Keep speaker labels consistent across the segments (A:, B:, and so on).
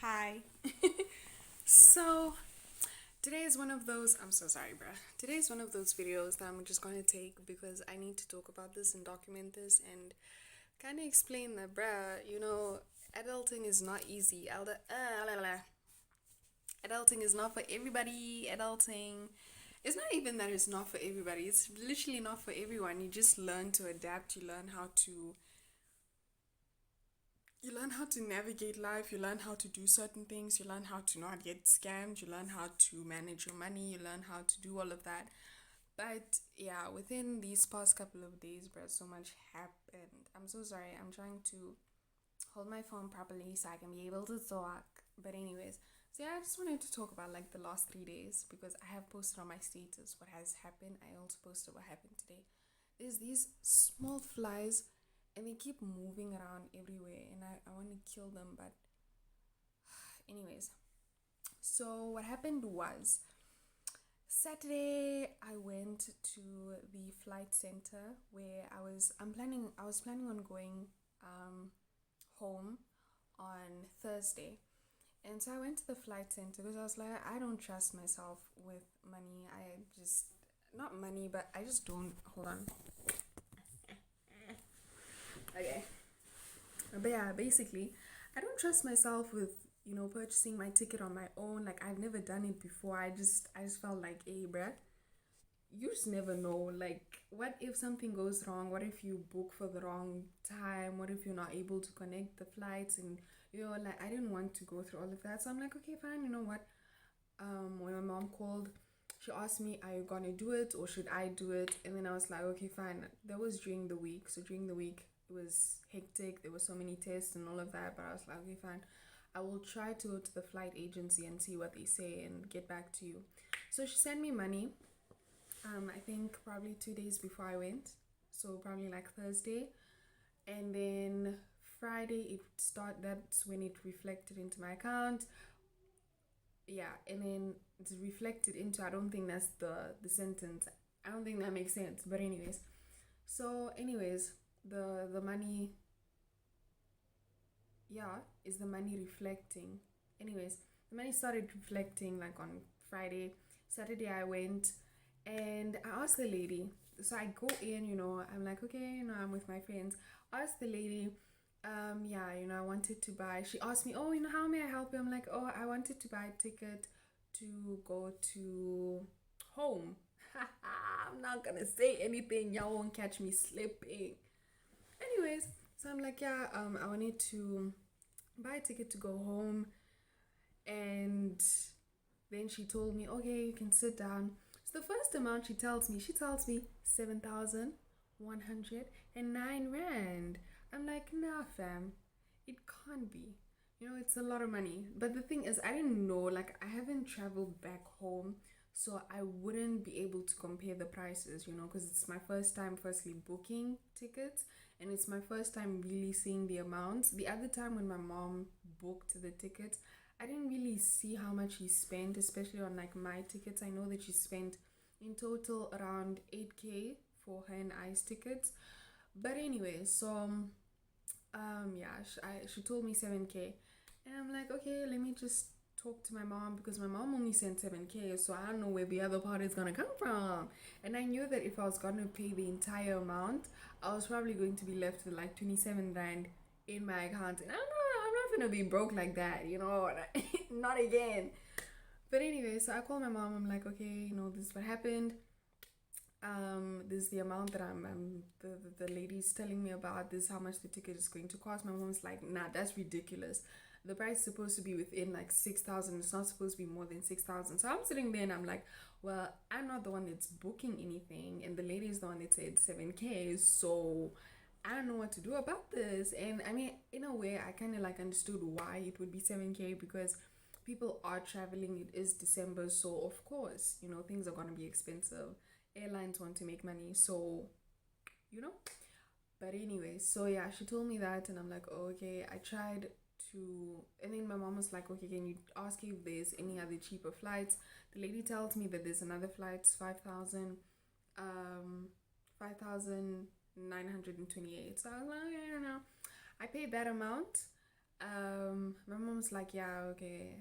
A: Hi. So, today is one of those. I'm so sorry, bruh. Today is one of those videos that I'm just going to take because I need to talk about this and document this and kind of explain that, bruh, adulting is not easy. Adulting is not for everybody. Adulting. It's not even that it's not for everybody. It's literally not for everyone. You just learn to adapt. You learn how to navigate life, you learn how to do certain things, you learn how to not get scammed, you learn how to manage your money, you learn how to do all of that. But yeah, within these past couple of days, bro, so much happened. I'm so sorry. I'm trying to hold my phone properly so I can be able to talk. But anyways, so yeah, I just wanted to talk about like the last 3 days because I have posted on my status what has happened. I also posted what happened today. There's these small flies and they keep moving around everywhere and I want to kill them, but anyways. So what happened was Saturday I went to the flight center where I was planning on going home on Thursday. And so I went to the flight center because I was like, I don't trust myself with money. I just, not money, but I just don't. Hold on. Okay. But yeah, basically, I don't trust myself with, purchasing my ticket on my own. Like, I've never done it before. I just felt like, hey, bruh, you just never know. Like, what if something goes wrong? What if you book for the wrong time? What if you're not able to connect the flights? And, like, I didn't want to go through all of that. So I'm like, okay, fine. You know what? When my mom called, she asked me, are you gonna do it or should I do it? And then I was like, okay, fine. That was during the week. So during the week, it was hectic. There were so many tests and all of that. But I was like, okay, fine. I will try to go to the flight agency and see what they say and get back to you. So she sent me money. I think probably 2 days before I went. So probably like Thursday. And then Friday that's when it reflected into my account. Yeah, and then it's reflected into, I don't think that's the sentence. I don't think that makes sense. But anyways. So anyways, the money, yeah, is the money reflecting. Anyways, the money started reflecting like on Friday. Saturday I went and I asked the lady. So I go in, I'm like, okay, I'm with my friends. I asked the lady, yeah, I wanted to buy. She asked me, oh, how may I help you? I'm like, oh, I wanted to buy a ticket to go to home. I'm not gonna say anything. Y'all won't catch me slipping. Anyways, so I'm like, yeah, I wanted to buy a ticket to go home, and then she told me, okay, you can sit down. So the first amount she tells me 7,109 rand. I'm like, nah, fam, it can't be. It's a lot of money. But the thing is, I didn't know, like, I haven't traveled back home, so I wouldn't be able to compare the prices, because it's my first time, firstly, booking tickets, and it's my first time really seeing the amounts. The other time when my mom booked the tickets, I didn't really see how much she spent, especially on like my tickets. I know that she spent in total around 8K for her and I's tickets. But anyway, so yeah, she told me 7K, and I'm like, okay, let me just talk to my mom because my mom only sent 7K, so I don't know where the other part is gonna come from. And I knew that if I was gonna pay the entire amount, I was probably going to be left with like 27 rand in my account, and I'm not gonna be broke like that, not again. But anyway, so I called my mom. I'm like, okay, this is what happened. This is the amount that the lady's telling me about. This is how much the ticket is going to cost. My mom's like, nah, that's ridiculous. The price is supposed to be within like 6,000. It's not supposed to be more than 6,000. So I'm sitting there and I'm like, well, I'm not the one that's booking anything, and the lady is the one that said 7K. So I don't know what to do about this. And I mean, in a way, I kind of like understood why it would be 7K because people are traveling. It is December, so of course, things are gonna be expensive. Airlines want to make money, so you know. But anyway, so yeah, she told me that, and I'm like, oh, okay. I tried to, and then my mom was like, okay, can you ask if there's any other cheaper flights? The lady tells me that there's another flight, 5,000, 5,928. So I was like, okay, I don't know. I paid that amount. My mom's like, yeah, okay,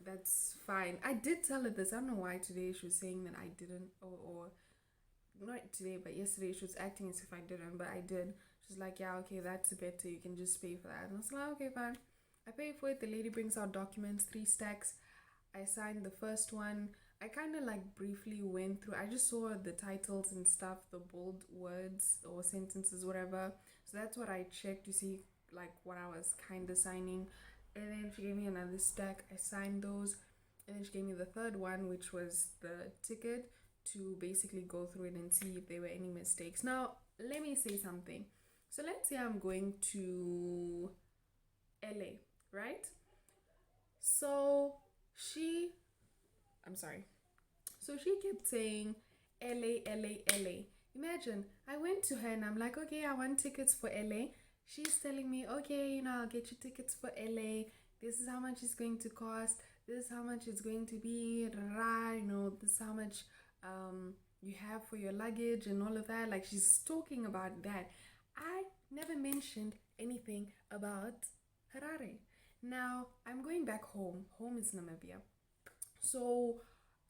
A: that's fine. I did tell her this. I don't know why today she was saying that I didn't, or not today, but yesterday she was acting as if I didn't, but I did. She's like, yeah, okay, that's better. You can just pay for that. And I was like, okay, fine. I pay for it. The lady brings out documents, 3 stacks. I signed the first one. I kind of like briefly went through. I just saw the titles and stuff, the bold words or sentences, whatever. So that's what I checked to see like what I was kind of signing. And then she gave me another stack. I signed those. And then she gave me the third one, which was the ticket to basically go through it and see if there were any mistakes. Now, let me say something. So let's say I'm going to LA, right? So she, I'm sorry. So she kept saying LA, LA, LA. Imagine, I went to her and I'm like, okay, I want tickets for LA. She's telling me, okay, I'll get you tickets for LA. This is how much it's going to cost. This is how much it's going to be. This is how much you have for your luggage and all of that. Like she's talking about that. I never mentioned anything about Harare. Now I'm going back home. Home is Namibia. So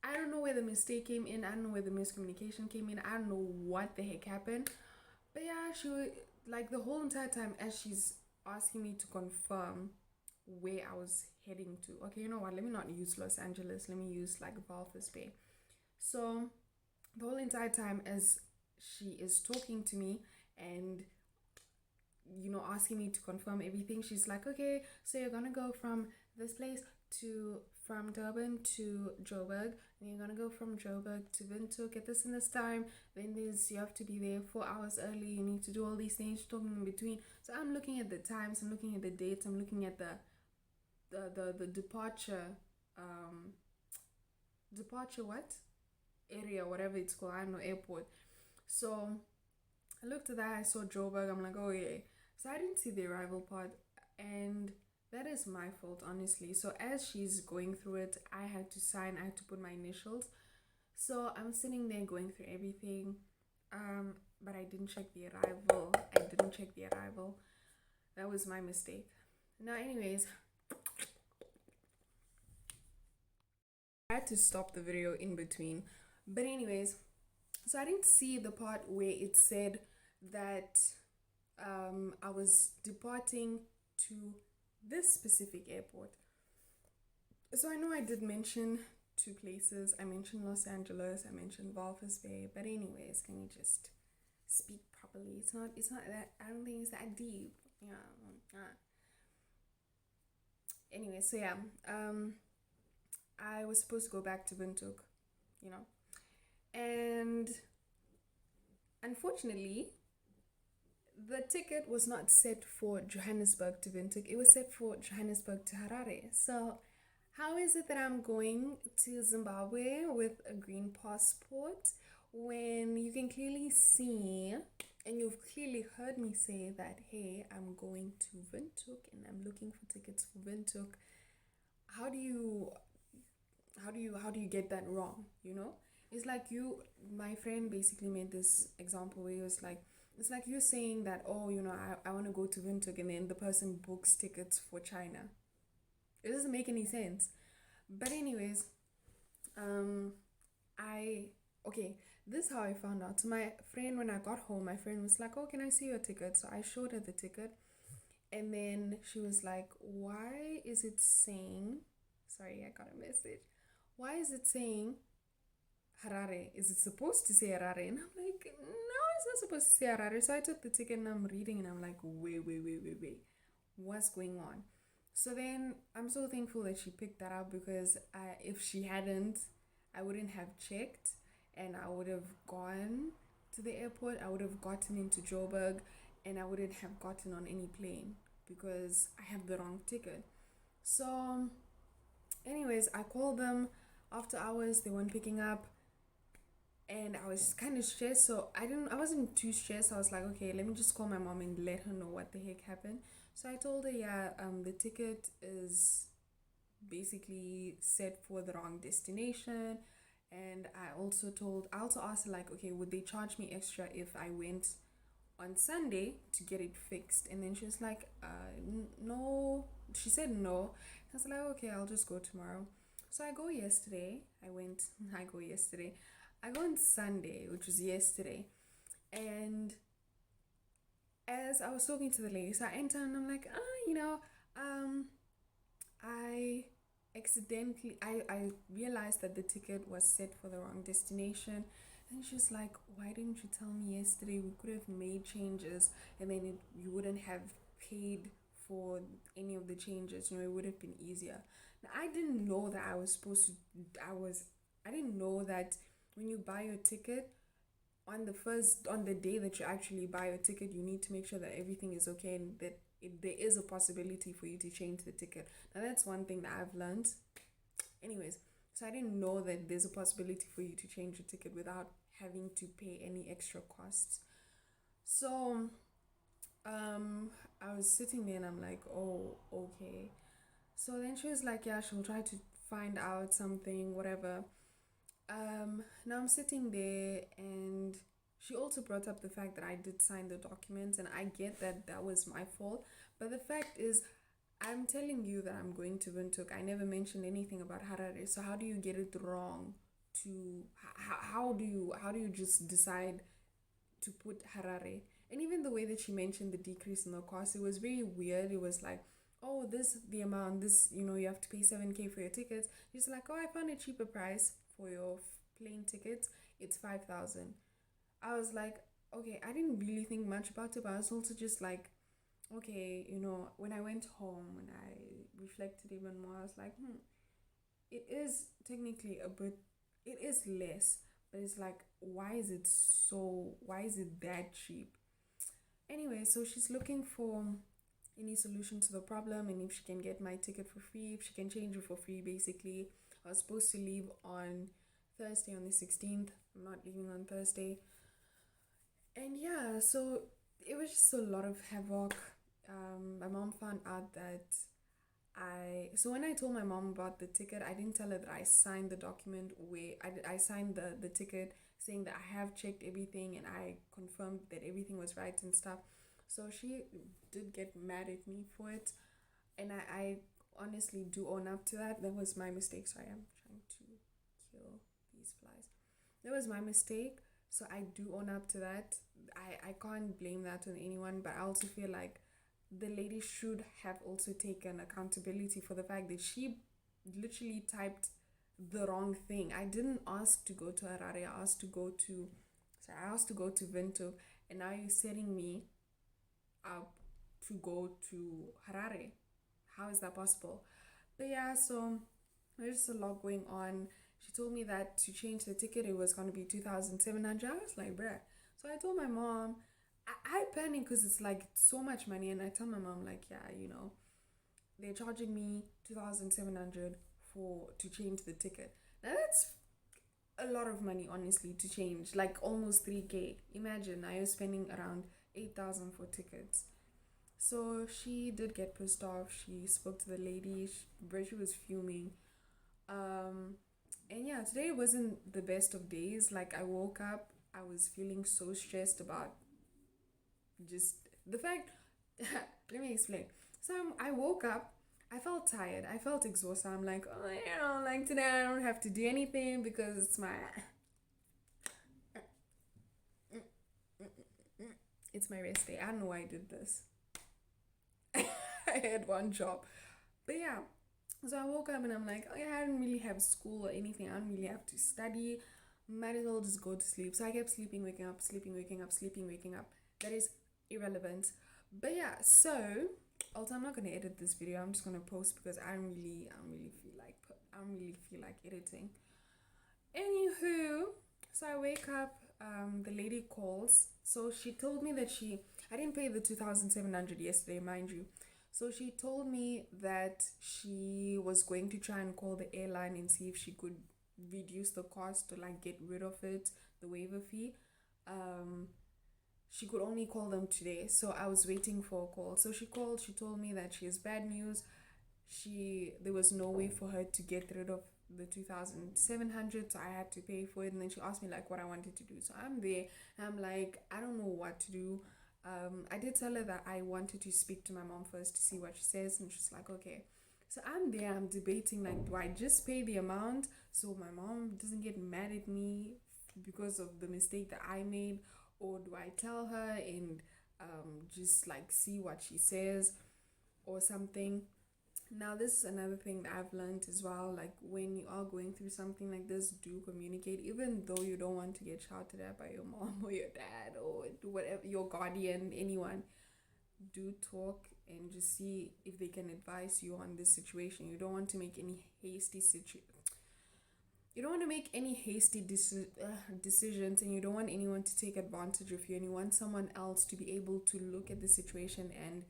A: I don't know where the mistake came in. I don't know where the miscommunication came in. I don't know what the heck happened. But yeah, like the whole entire time as she's asking me to confirm where I was heading to. Okay, you know what? Let me not use Los Angeles. Let me use like Walvis Bay. So the whole entire time as she is talking to me and asking me to confirm everything, she's like, okay, so you're gonna go from this place to from Durban to Joburg, and you're gonna go from Joburg to Windhoek at this and this time. Then you have to be there 4 hours early. You need to do all these things. Talking in between. So I'm looking at the times. I'm looking at the dates. I'm looking at the departure, departure what area, whatever it's called. I don't know, airport. So I looked at that. I saw Joburg. I'm like, oh yeah. So I didn't see the arrival part, and that is my fault, honestly. So as she's going through it, I had to sign. I had to put my initials. So I'm sitting there going through everything, but I didn't check the arrival. That was my mistake. Now, anyways, I had to stop the video in between. But anyways, so I didn't see the part where it said that I was departing to this specific airport. So I know I did mention 2 places. I mentioned Los Angeles. I mentioned Walvis Bay. But anyways, can we just speak properly? It's not that. I don't think it's that deep. Yeah. Anyway, so yeah. I was supposed to go back to Windhoek, and unfortunately, the ticket was not set for Johannesburg to Windhoek. It was set for Johannesburg to Harare. So how is it that I'm going to Zimbabwe with a green passport when you can clearly see and you've clearly heard me say that, hey, I'm going to Windhoek and I'm looking for tickets for Windhoek? How do you get that wrong? It's like my friend basically made this example where he was like, it's like you're saying that, oh, I want to go to Windhoek, and then the person books tickets for China. It doesn't make any sense. But anyways, I okay, this is how I found out. So my friend, when I got home, my friend was like, oh, can I see your ticket? So I showed her the ticket, and then she was like, why is it saying, sorry, I got a message, why is it saying Harare? Is it supposed to say Harare? And I'm like, no, it's not supposed to say Harare. So I took the ticket and I'm reading and I'm like, wait, what's going on? So then I'm so thankful that she picked that up, because if she hadn't, I wouldn't have checked, and I would have gone to the airport. I would have gotten into Joburg, and I wouldn't have gotten on any plane because I have the wrong ticket. So anyways, I called them after hours. They weren't picking up, and I was kind of stressed. So I wasn't too stressed. I was like, okay, let me just call my mom and let her know what the heck happened. So I told her, yeah, the ticket is basically set for the wrong destination. And I also asked her, like, okay, would they charge me extra if I went on Sunday to get it fixed? And then she was like, no, She said no. I was like, okay, I'll just go tomorrow. So I go yesterday. I went. I go yesterday. I go on Sunday, which was yesterday, and as I was talking to the lady, so I enter and I'm like, um, I I realized that the ticket was set for the wrong destination. And she's like, why didn't you tell me yesterday? We could have made changes and then you wouldn't have paid for any of the changes. It would have been easier. Now, I didn't know that I was supposed to, I didn't know that when you buy your ticket, on the day that you actually buy your ticket, you need to make sure that everything is okay and that there is a possibility for you to change the ticket. Now that's one thing that I've learned. Anyways, so I didn't know that there's a possibility for you to change your ticket without having to pay any extra costs. So I was sitting there and I'm like, oh, okay. So then she was like, yeah, she'll try to find out something, whatever. Now I'm sitting there, and she also brought up the fact that I did sign the documents, and I get that that was my fault. But the fact is, I'm telling you that I'm going to Windhoek. I never mentioned anything about Harare. So how do you get it wrong? How do you just decide to put Harare? And even the way that she mentioned the decrease in the cost, it was very weird. It was like, oh, this the amount, this you have to pay 7K for your tickets. She's like, oh, I found a cheaper price for your plane tickets. It's 5,000. I was like, okay, I didn't really think much about it, but I was also just like, okay, when I went home and I reflected even more, I was like, it is technically it is less, but it's like, why is it that cheap? Anyway, so she's looking for any solution to the problem and if she can get my ticket for free, if she can change it for free, basically. I was supposed to leave on Thursday on the 16th. I'm not leaving on Thursday. And yeah, so it was just a lot of havoc. My mom found out that so when I told my mom about the ticket, I didn't tell her that I signed the document where I signed the ticket saying that I have checked everything and I confirmed that everything was right and stuff. So she did get mad at me for it, and I honestly do own up to that. That was my mistake. Sorry, I'm trying to kill these flies. That was my mistake. So I do own up to that. I can't blame that on anyone, but I also feel like the lady should have also taken accountability for the fact that she literally typed the wrong thing. I didn't ask to go to Harare. I asked to go to Vinto, and now you're setting me up to go to Harare. How is that possible? But yeah, so there's just a lot going on. She told me that to change the ticket it was gonna be 2,700. I was like, bruh. So I told my mom, I panic because it's like so much money, and I tell my mom like, yeah, they're charging me 2,700 for to change the ticket. Now that's a lot of money, honestly, to change, like almost 3K. Imagine I was spending around 8,000 for tickets. So she did get pissed off. She spoke to the lady. She was fuming. Um, and yeah, today wasn't the best of days. Like I woke up, I was feeling so stressed about just the fact. Let me explain. So I woke up. I felt tired. I felt exhausted. I'm like, oh, like today I don't have to do anything because it's my rest day. I don't know why I did this. I had one job, but yeah. So I woke up and I'm like, oh yeah, I don't really have school or anything. I don't really have to study. Might as well just go to sleep. So I kept sleeping, waking up, sleeping, waking up, sleeping, waking up. That is irrelevant. But yeah, so also I'm not gonna edit this video. I'm just gonna post because I don't really feel like editing. Anywho, so I wake up. The lady calls. So she told me that I didn't pay the 2,700 yesterday, mind you. So she told me that she was going to try and call the airline and see if she could reduce the cost to like get rid of it, the waiver fee. Um, she could only call them today, so I was waiting for a call. So she called. She told me that she has bad news. There was no way for her to get rid of the 2,700, so I had to pay for it. And then she asked me like what I wanted to do. So I'm there. I'm like, I don't know what to do. I did tell her that I wanted to speak to my mom first to see what she says, and she's like, okay. So I'm there, I'm debating like, do I just pay the amount so my mom doesn't get mad at me because of the mistake that I made, or do I tell her and just like see what she says or something? Now, this is another thing that I've learned as well. Like, when you are going through something like this, do communicate, even though you don't want to get shouted at by your mom or your dad or whatever, your guardian, anyone. Do talk and just see if they can advise you on this situation. You don't want to make any hasty you don't want to make any decisions, and you don't want anyone to take advantage of you, and you want someone else to be able to look at the situation and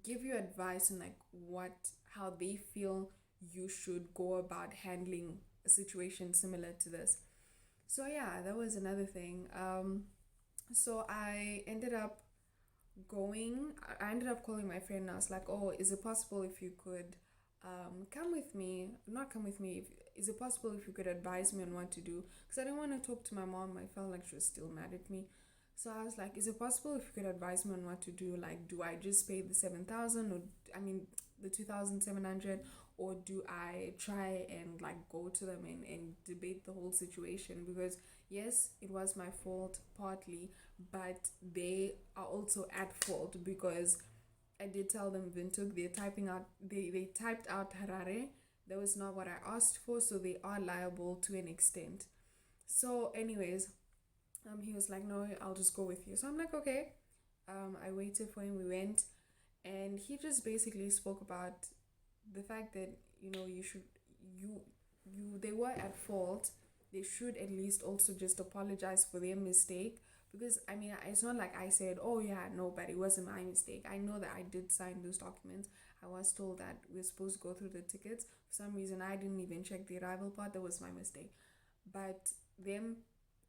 A: give you advice on like what how they feel you should go about handling a situation similar to this. So yeah, that was another thing. So I ended up calling my friend, and I was like, oh, is it possible if you could come with me, not come with me, if, is it possible if you could advise me on what to do, because I didn't want to talk to my mom. I felt like she was still mad at me. So I was like, is it possible if you could advise me on what to do? Like, do I just pay the 7,000, or I mean the 2,700, or do I try and like go to them and debate the whole situation? Because yes, it was my fault partly, but they are also at fault because I did tell them Windhoek, they typed out Harare. That was not what I asked for, so they are liable to an extent. So anyways, he was like, no, I'll just go with you. So I'm like, okay. I waited for him, we went, and he just basically spoke about the fact that, you they were at fault. They should at least also just apologize for their mistake, because I mean, it's not like I said, oh yeah, no, but it wasn't my mistake. I know that I did sign those documents. I was told that we're supposed to go through the tickets. For some reason, I didn't even check the arrival part. That was my mistake. But them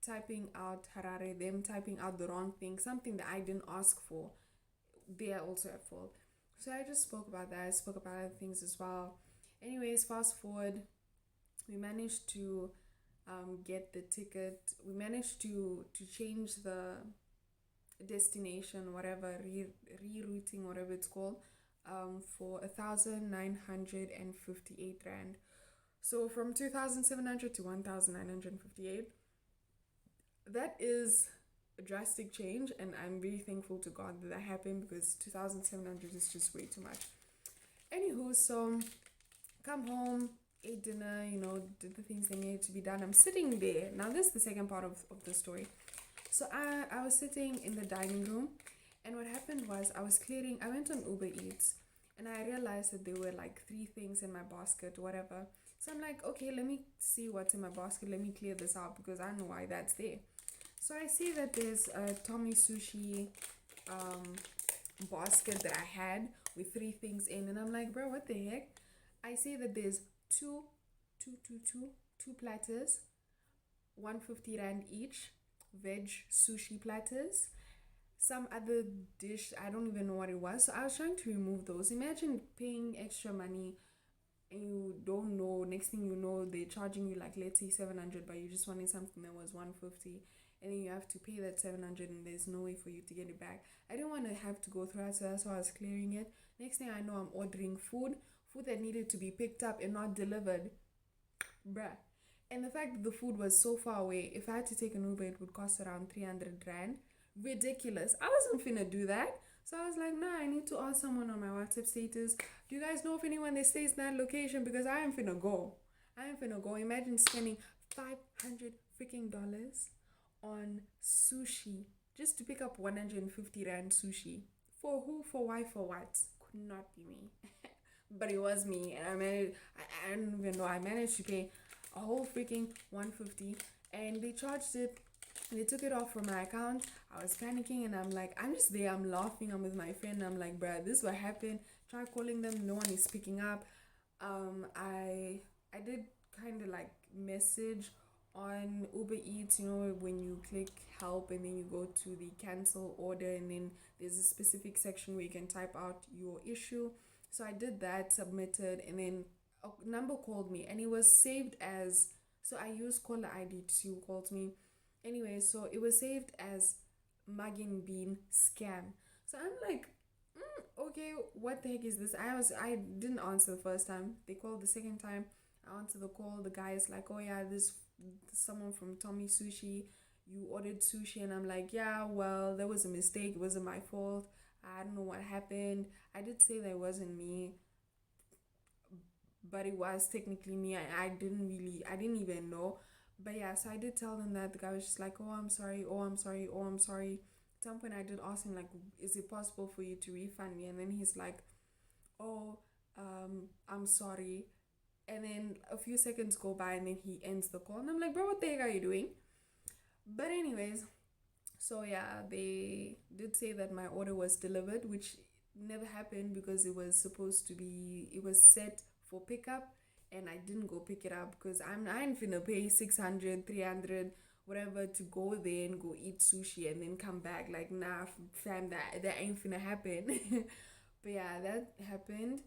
A: typing out Harare, them typing out the wrong thing, something that I didn't ask for, they are also at fault. So I just spoke about that. I spoke about other things as well. Anyways, fast forward, we managed to get the ticket. We managed to change the destination, whatever, rerouting, whatever it's called, for 1,958 rand. So from 2,700 to 1,958. That is a drastic change, and I'm really thankful to God that that happened, because 2,700 is just way too much. Anywho, so come home, ate dinner, did the things that needed to be done. I'm sitting there. Now, this is the second part of the story. So I was sitting in the dining room, and what happened was I went on Uber Eats, and I realized that there were like three things in my basket, whatever. So I'm like, okay, let me see what's in my basket. Let me clear this out, because I don't know why that's there. So I see that there's a Tommy Sushi um, basket that I had with three things in, and I'm like, bro, what the heck? I see that there's two, two platters, 150 rand each, veg sushi platters, some other dish, I don't even know what it was. So I was trying to remove those. Imagine paying extra money and you don't know, next thing you know, they're charging you like, let's say 700, but you just wanted something that was 150, and then you have to pay that 700, and there's no way for you to get it back. I didn't want to have to go through that, so that's why I was clearing it. Next thing I know, I'm ordering food that needed to be picked up and not delivered, bruh. And the fact that the food was so far away, if I had to take an Uber, it would cost around 300 rand. Ridiculous. I wasn't finna do that. So I was like, nah, I need to ask someone on my WhatsApp status. Do you guys know of anyone that stays in that location? Because I am finna go. I am finna go. Imagine spending 500 freaking dollars on sushi just to pick up 150 rand sushi. For who? For why? For what? Could not be me. But it was me, and I don't even know, I managed to pay a whole freaking 150, and they charged it. They took it off from my account. I was panicking, and I'm like, I'm just there, I'm laughing, I'm with my friend. I'm like, bruh, this is what happened. Try calling them, no one is picking up. I did kind of like message on Uber Eats, when you click help and then you go to the cancel order, and then there's a specific section where you can type out your issue. So I did that, submitted, and then a number called me, and it was saved as, so I used caller ID to call me. Anyway, so it was saved as mugging bean scam. So I'm like, okay, what the heck is this? I didn't answer the first time. They called the second time. I answered the call. The guy is like, oh yeah, this someone from Tommy Sushi. You ordered sushi, and I'm like, yeah, well, there was a mistake. It wasn't my fault. I don't know what happened. I did say that it wasn't me, but it was technically me. I didn't even know. But yeah, so I did tell them that. The guy was just like, oh, I'm sorry, oh, I'm sorry, oh, I'm sorry. At some point, I did ask him, like, is it possible for you to refund me? And then he's like, oh, I'm sorry. And then a few seconds go by, and then he ends the call. And I'm like, bro, what the heck are you doing? But, anyways, so yeah, they did say that my order was delivered, which never happened because it was set for pickup, and I didn't go pick it up because I ain't finna pay 600, 300, whatever to go there and go eat sushi and then come back. Like, nah, fam, that ain't finna happen. But yeah, that happened.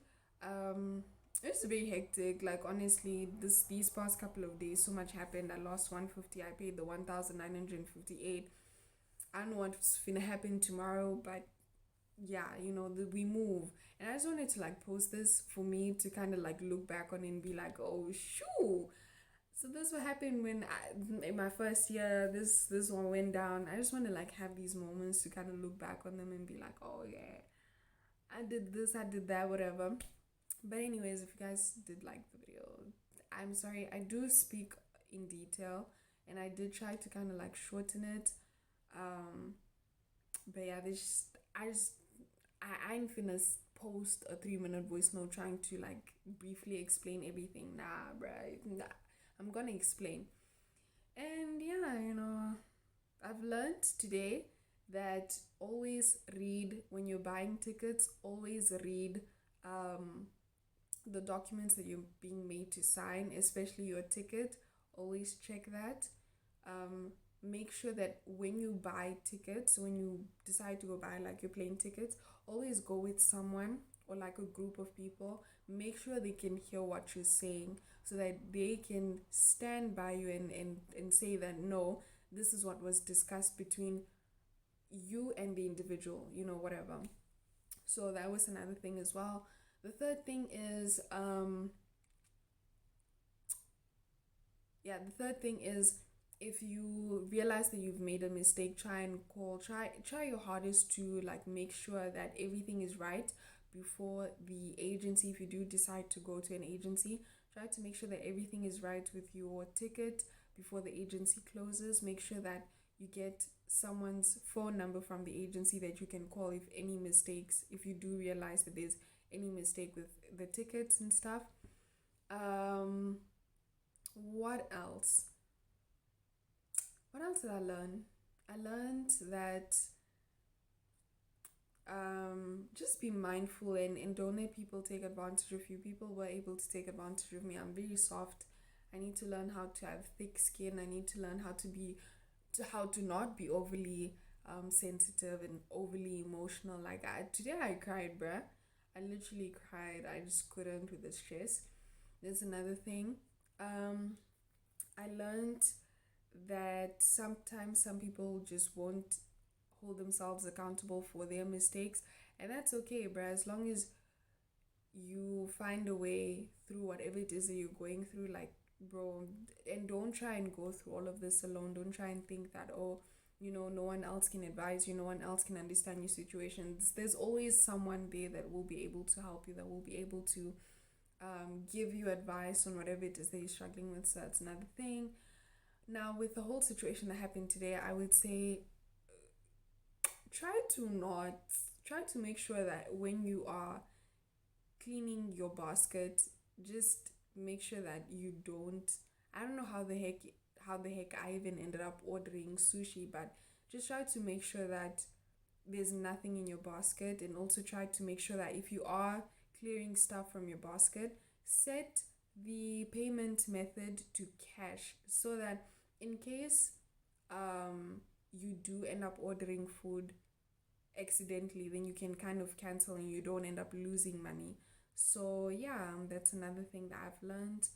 A: Um, it was very hectic. Like, honestly, these past couple of days, so much happened. I lost 150. I paid the 1,958. I don't know what's gonna happen tomorrow, but yeah, we move. And I just wanted to like post this for me to kind of like look back on it and be like, oh, shoo. So this what happened when in my first year, this one went down. I just want to like have these moments to kind of look back on them and be like, oh yeah, I did this, I did that, whatever. But anyways, if you guys did like the video, I'm sorry. I do speak in detail, and I did try to kind of like shorten it. Um, but yeah, I ain't finna post a 3 minute voice note trying to like briefly explain everything. Nah, bruh. Nah. I'm gonna explain. And yeah, I've learned today that always read when you're buying tickets, always read um, the documents that you're being made to sign, especially your ticket. Always check that. Um, Make sure that when you buy tickets, when you decide to go buy like your plane tickets, always go with someone or like a group of people. Make sure they can hear what you're saying so that they can stand by you and say that no, this is what was discussed between you and the individual, whatever. So that was another thing as well. The third thing is the third thing is, if you realize that you've made a mistake, try your hardest to like make sure that everything is right before the agency. If you do decide to go to an agency, try to make sure that everything is right with your ticket before the agency closes. Make sure that you get someone's phone number from the agency that you can call if you do realize that there's any mistake with the tickets and stuff. um what else? What else did I learn? I learned that just be mindful and don't let people take advantage of you. People were able to take advantage of me. I'm very soft. I need to learn how to have thick skin. I need to learn how to not be overly sensitive and overly emotional. Like today I cried, bruh. I literally cried. I just couldn't with the stress. There's another thing. Um, I learned that sometimes some people just won't hold themselves accountable for their mistakes, and that's okay, bruh. As long as you find a way through whatever it is that you're going through, like, bro, and don't try and go through all of this alone. Don't try and think that, oh, no one else can advise you, no one else can understand your situations. There's always someone there that will be able to help you, that will be able to give you advice on whatever it is that you're struggling with. So that's another thing. Now, with the whole situation that happened today, I would say try to not try to make sure that when you are cleaning your basket, just make sure that you don't. I don't know how the heck I even ended up ordering sushi, but just try to make sure that there's nothing in your basket, and also try to make sure that if you are clearing stuff from your basket, set the payment method to cash, so that in case you do end up ordering food accidentally, then you can kind of cancel and you don't end up losing money. So yeah, that's another thing that I've learned.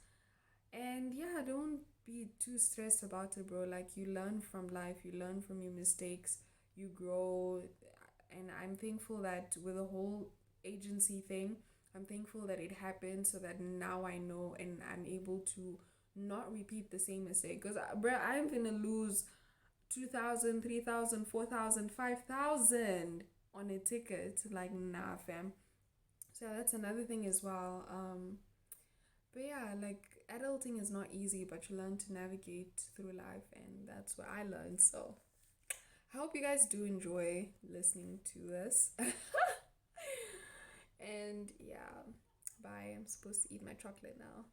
A: And yeah, don't be too stressed about it, bro. Like, you learn from life, you learn from your mistakes, you grow. And I'm thankful that with the whole agency thing, I'm thankful that it happened so that now I know and I'm able to not repeat the same mistake. Because, bruh, I'm gonna lose 2,000, 3,000, 4,000, 5,000 on a ticket. Like, nah, fam. So that's another thing as well. But yeah, like adulting is not easy, but you learn to navigate through life, and that's what I learned. So I hope you guys do enjoy listening to this. And yeah, bye. I'm supposed to eat my chocolate now.